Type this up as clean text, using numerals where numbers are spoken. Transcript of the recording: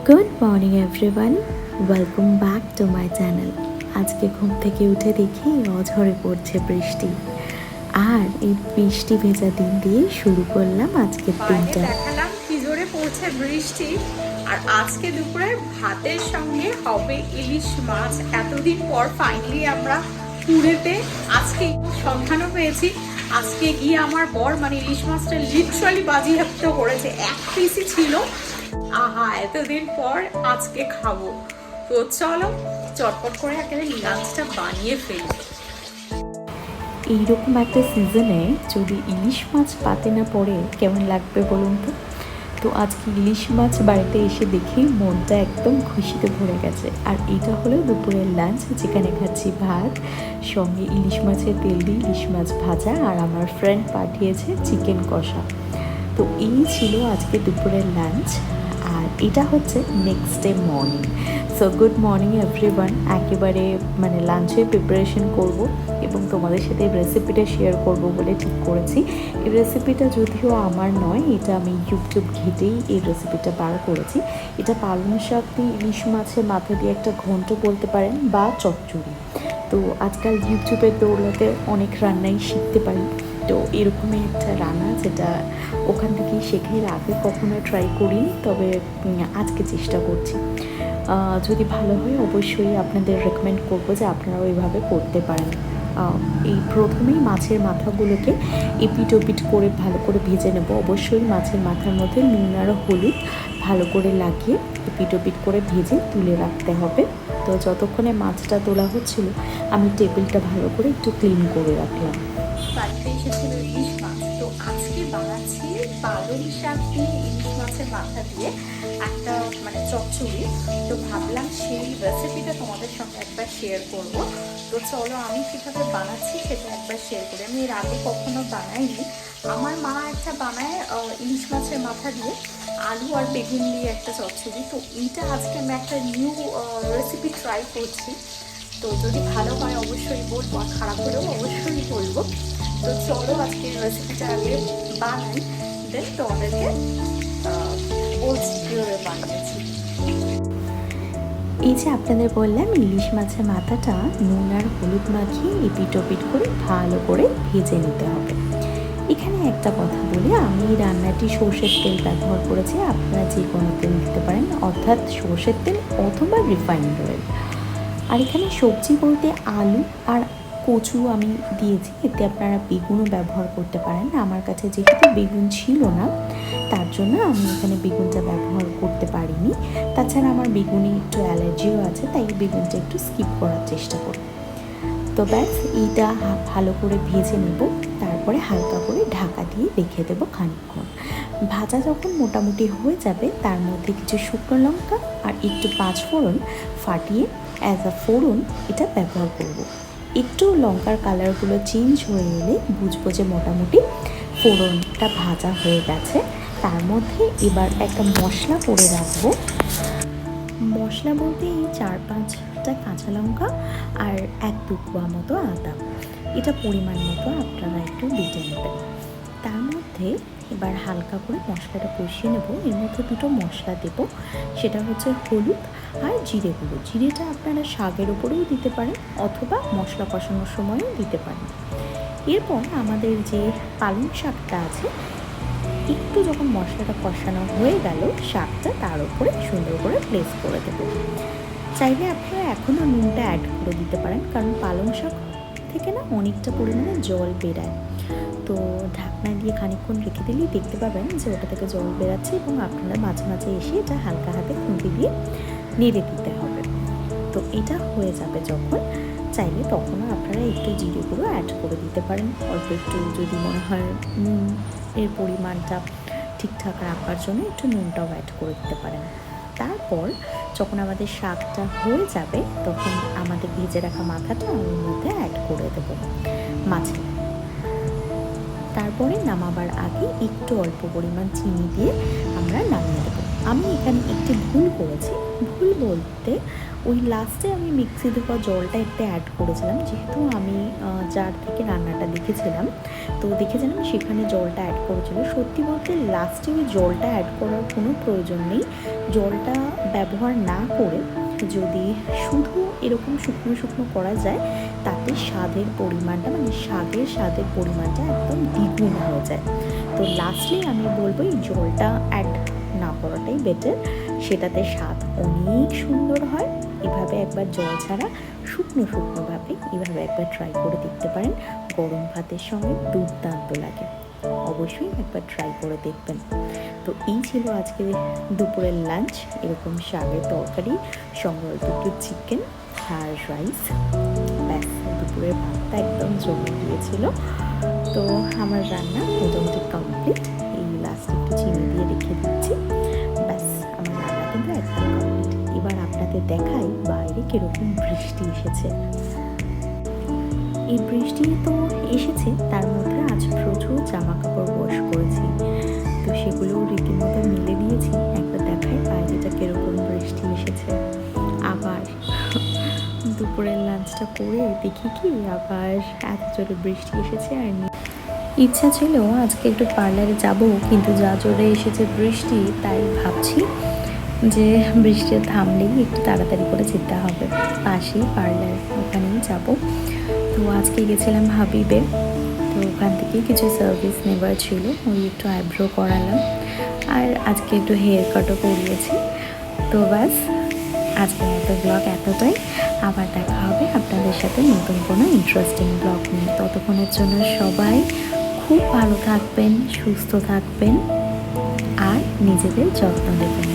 Good morning everyone, welcome back to my channel. আজকে ঘুম থেকে উঠে দেখি অঝরে পড়ছে বৃষ্টি, আর এই বৃষ্টি ভেজা দিন দিয়ে শুরু করলাম আজকের দিনটা। দেখালাম কি জোরে পড়ছে বৃষ্টি, আর আজকে দুপুরে ভাতের সঙ্গে হবে ইলিশ মাছ। এতদিন পর ফাইনালি আমরা পুরেতে আজকে সন্ধানও পেয়েছি। আজকে গিয়ে আমার বর মানে ইলিশ মাছটা লিটারালি বাজিয়াপ্ত করেছে, এক পিসই ছিল। আহা, এতদিন পর আজকে খাবো। তো চলো চটপট করে একেবারে লাঞ্চটা বানিয়ে ফেলি। এইরকম একটা সিজনে যদি ইলিশ মাছ পাতে না পড়ে কেমন লাগবে বলুন তো। তো আজকে ইলিশ মাছ বাড়িতে এসে দেখি মনটা একদম খুশিতে ভরে গেছে। আর এটা হলো দুপুরের লাঞ্চ, যেখানে খাচ্ছি ভাত, সঙ্গে ইলিশ মাছের তেল দিয়ে ইলিশ মাছ ভাজা, আর আমার ফ্রেন্ড পাঠিয়েছে চিকেন কষা। তো এই ছিল আজকে দুপুরের লাঞ্চ, আর এটা হচ্ছে next day morning. So good morning everyone. একেবারে মানে লাঞ্চের প্রিপারেশন করব এবং তোমাদের সাথে রেসিপিটা শেয়ার করব বলে ঠিক করেছি। এই রেসিপিটা যদিও আমার নয়, এটা আমি ইউটিউব ঘেটেই এই রেসিপিটা বার করেছি। এটা পালং শাক দিয়ে ইলিশ মাছের মাথা দিয়ে একটা ঘন্ট বলতে পারেন, বা চচ্চড়ি। তো আজকাল ইউটিউবের দৌলতে অনেক রান্নাই শিখতে পারি। তো এরকমই একটা রান্না, যেটা ওখান থেকেই শেখে, এর আগে কখনো ট্রাই করিনি, তবে আজকে চেষ্টা করছি। যদি ভালো হয় অবশ্যই আপনাদের রেকমেন্ড করবো যে আপনারা ওইভাবে করতে পারেন। এই প্রথমেই মাছের মাথাগুলোকে এপিট ওপিট করে ভালো করে ভেজে নেব। অবশ্যই মাছের মাথার মধ্যে নুন আর হলুদ ভালো করে লাগিয়ে এপিট ওপিট করে ভেজে তুলে রাখতে হবে। তো যতক্ষণে মাছটা তোলা হচ্ছিল আমি টেবিলটা ভালো করে একটু ক্লিন করে রাখলাম। বাড়িতে এসেছিল ইলিশ মাছ, তো আজকে বানাচ্ছি পালং শাক দিয়ে ইলিশ মাছের মাথা দিয়ে একটা মানে চচ্চড়ি। তো ভাবলাম সেই রেসিপিটা তোমাদের সঙ্গে একবার শেয়ার করব। তো চলো আমি কীভাবে বানাচ্ছি সেটা একবার শেয়ার করি। আমি এর আগে কখনো বানাইনি। আমার মা একটা বানায় ইলিশ মাছের মাথা দিয়ে আলু আর বেগুন দিয়ে একটা চচ্চড়ি। তো এইটা আজকে আমি একটা নিউ রেসিপি ট্রাই করছি। তো যদি ভালো হয় অবশ্যই বলবো, আর খারাপ হলেও অবশ্যই বলবো। তো চলো আজকে রেসিপিটা আগে বানাই, দেন তোমাদেরকে বলছি কীভাবে বানিয়েছি। এই যে আপনাদের বললাম ইলিশ মাছের মাথাটা নুন আর হলুদ মাখিয়ে এপিট ওপিট করে ভালো করে ভেজে নিতে হবে। এখানে একটা কথা বলি, আমি রান্নাটি সর্ষের তেল ব্যবহার করেছি, আপনারা যে কোনো তেল দিতে পারেন, অর্থাৎ সর্ষের তেল অথবা রিফাইন্ড অয়েল। আর এখানে সবজি বলতে আলু আর কচু আমি দিয়েছি, এতে আপনারা বেগুনও ব্যবহার করতে পারেন। আমার কাছে যেহেতু বেগুন ছিল না, তার জন্য আমি এখানে বেগুনটা ব্যবহার করতে পারিনি। তাছাড়া আমার বেগুনে একটু অ্যালার্জিও আছে, তাই বেগুনটা একটু স্কিপ করার চেষ্টা করি। তো ব্যাস এইটা ভালো করে ভেজে নেব, তারপরে হালকা করে ঢাকা দিয়ে রেখে দেবো খানিকক্ষণ। ভাজা যখন মোটামুটি হয়ে যাবে, তার মধ্যে কিছু শুকনো লঙ্কা আর একটু পাঁচফোড়ন ফাটিয়ে অ্যাজ আ ফোড়ন এটা ব্যবহার করব। একটু লঙ্কার কালারগুলো চেঞ্জ হয়ে এলে বুঝবো যে মোটামুটি ফোড়নটা ভাজা হয়ে গেছে। তার মধ্যে এবার একটা মশলা করে রাখবো। মশলা বলতে এই 4-5টা কাঁচা লঙ্কা আর 1-2 কোয়া মতো আদা, এটা পরিমাণ মতো আপনারা একটু বেটে নেবেন। তার মধ্যে এবার হালকা করে মশলাটা কষিয়ে নেব। এর মধ্যে দুটো মশলা দেব, সেটা হচ্ছে হলুদ আর জিরে গুঁড়ো। জিরেটা আপনারা শাকের ওপরেও দিতে পারেন, অথবা মশলা কষানোর সময়ও দিতে পারেন। এরপর আমাদের যে পালং শাকটা আছে, একটু যখন মশলাটা কষানো হয়ে গেল, শাকটা তার উপরে সুন্দর করে প্লেস করে দেব। চাইলে আপনারা এখনও নুনটা অ্যাড করে দিতে পারেন, কারণ পালং শাক থেকে না অনেকটা পরিমাণে জল বেরায়। তো ঢাকনা দিয়ে খানিকক্ষণ রেখে দিলেই দেখতে পাবেন যে ওটা থেকে জল বেরাচ্ছে, এবং আপনারা মাঝে মাঝে এসে এটা হালকা হাতে খুঁটি দিয়ে নেড়ে দিতে হবে। তো এটা হয়ে যাবে যখন, চাইলে তখনও আপনারা একটু জিরে গুঁড়ো অ্যাড করে দিতে পারেন, অল্প একটু, যদি মনে হয় নুন এর পরিমাণটা ঠিকঠাক রাখবার জন্য একটু নুনটাও অ্যাড করে দিতে পারেন। তারপর যখন আমাদের শাকটা হয়ে যাবে, তখন আমাদের ভেজে রাখা মাথাটা ওর মধ্যে অ্যাড করে দেবো মাছে। তারপরে নামাবার আগে একটু অল্প পরিমাণ চিনি দিয়ে আমরা নামিয়ে দেবো। আমি এখানে একটি ভুল করেছি। ভুল বলতে ওই লাস্টে আমি মিক্সি ধোয়া জলটা একটু অ্যাড করেছিলাম, যেহেতু আমি যার থেকে রান্নাটা দেখেছিলাম, তো দেখেছিলাম সেখানে জলটা অ্যাড করেছিল। সত্যি বলতে লাস্টে ওই জলটা অ্যাড করার কোনো প্রয়োজন নেই। জলটা ব্যবহার না করে যদি শুধু এরকম শুকনো শুকনো করা যায়, তাতে স্বাদের পরিমাণটা মানে স্বাদের পরিমাণটা একদম দ্বিগুণ হয়ে যায়। তো লাস্টলি আমি বলবো এই জলটা অ্যাড না করাটাই বেটার, সেটাতে স্বাদ অনেক সুন্দর হয়। এভাবে একবার জল ছাড়া শুকনোভাবে এভাবে একবার ট্রাই করে দেখতে পারেন, গরম ভাতের সঙ্গে দুর্দান্ত লাগে। অবশ্যই একবার ট্রাই করে দেখবেন। তো এই ছিল আজকে দুপুরের লাঞ্চ, এরকম শাকের তরকারি সঙ্গে দুটো চিকেন আর রাইস। ব্যাস, দুপুরের ভাতটা একদম জমে গিয়েছিল। তো আমার রান্না মোটামুটি কমপ্লিট। এই লাস্ট একটু চিনি দিয়ে রেখে দিচ্ছি। ব্যাস, আমার রান্না কিন্তু একদম কমপ্লিট। এবার আপনাদের দেখাই বাইরে কীরকম বৃষ্টি এসেছে। এই বৃষ্টি তো এসেছে, তার মধ্যে আজ প্রচুর জামা কাপড় ওয়াশ করেছি, তো সেগুলো রীতিমতো মেলে দিয়েছি। একবার দেখাই বাইরেটা কীরকম বৃষ্টি এসেছে। আবার দুপুরের লাঞ্চটা করে দেখি কি আবার এত জোরে বৃষ্টি এসেছে। আর ইচ্ছা ছিল আজকে একটু পার্লারে যাব, কিন্তু যা জোরে এসেছে বৃষ্টি, তাই ভাবছি যে বৃষ্টি থামলেই একটু তাড়াতাড়ি করে যেতে হবে। পাশেই পার্লার, ওখানেই যাব। তো আজকে গেছিলাম হাবিবে, তো ওখান থেকে কিছু সার্ভিস নেবার ছিল, ওই একটু আইব্রো করালাম, আর আজকে একটু হেয়ার কাটও করিয়েছি। তো ব্যাস, আজকের মতো ব্লগ এতটাই। আবার দেখা হবে আপনাদের সাথে নতুন কোনো ইন্টারেস্টিং ব্লগ নিয়ে। ততক্ষণের জন্য সবাই খুব ভালো থাকবেন, সুস্থ থাকবেন, আর নিজেদের যত্ন নেবেন।